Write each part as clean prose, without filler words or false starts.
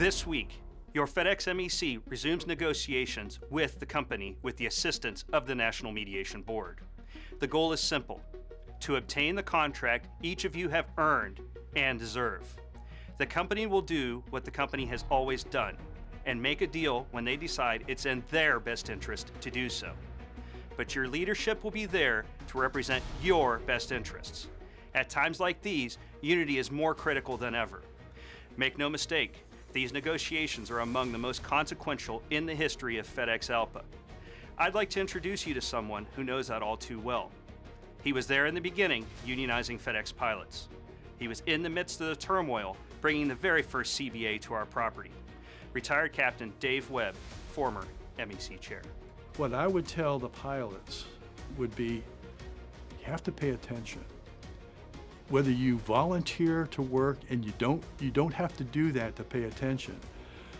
This week, your FedEx MEC resumes negotiations with the company with the assistance of the National Mediation Board. The goal is simple: to obtain the contract each of you have earned and deserve. The company will do what the company has always done and make a deal when they decide it's in their best interest to do so. But your leadership will be there to represent your best interests. At times like these, unity is more critical than ever. Make no mistake, these negotiations are among the most consequential in the history of FedEx ALPA. I'd like to introduce you to someone who knows that all too well. He was there in the beginning, unionizing FedEx pilots. He was in the midst of the turmoil, bringing the very first CBA to our property. Retired Captain Dave Webb, former MEC Chair. What I would tell the pilots would be, you have to pay attention. Whether you volunteer to work, and you don't have to do that to pay attention,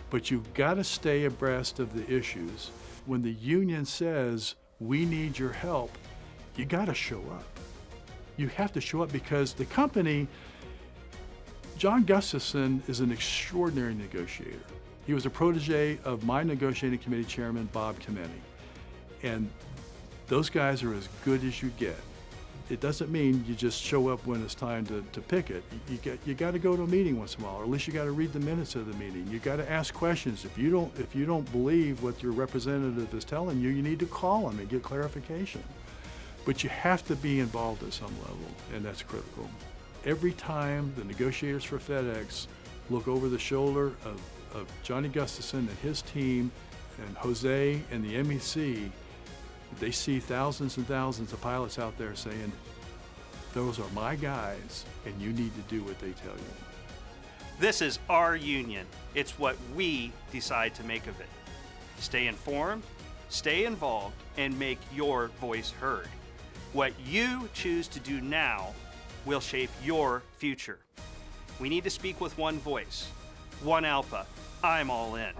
but you've got to stay abreast of the issues. When the union says, we need your help, you got to show up. You have to show up because the company, John Gustafson is an extraordinary negotiator. He was a protege of my negotiating committee chairman, Bob Kameny. And those guys are as good as you get. It doesn't mean you just show up when it's time to pick it. You got to go to a meeting once in a while, or at least you got to read the minutes of the meeting. You got to ask questions. If you don't believe what your representative is telling you, you need to call them and get clarification. But you have to be involved at some level, and that's critical. Every time the negotiators for FedEx look over the shoulder of Johnny Gustafson and his team and Jose and the MEC, they see thousands and thousands of pilots out there saying, those are my guys, and you need to do what they tell you. This is our union. It's what we decide to make of it. Stay informed, stay involved, and make your voice heard. What you choose to do now will shape your future. We need to speak with one voice. One ALPA. I'm all in.